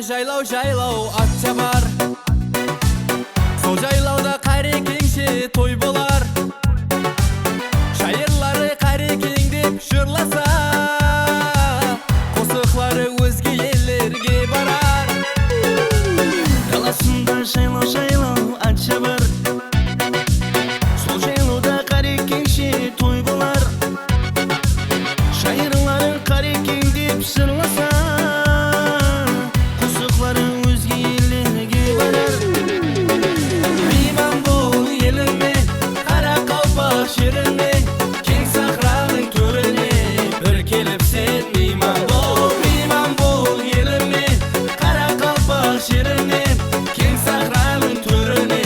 жайлау атша бар. Сол жайлауда қарекеңше той болар. Шайырлары қарекең деп жырласа, қосықлары өзге елерге барар. Даласында жайлау атша бар. Сол жайлауда қарекеңше той болар. Шайырлары қарекең деп жырласа, жеріне, кең сахраның төріне бір келіп сен мейман бол. Мейман бол еліме, Қарақалпақ жеріне, кең сахраның төріне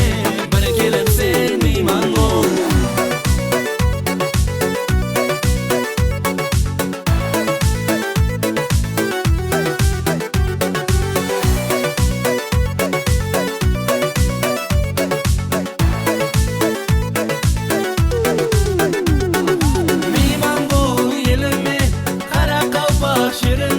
бір келіп сен мейман бол. Şirin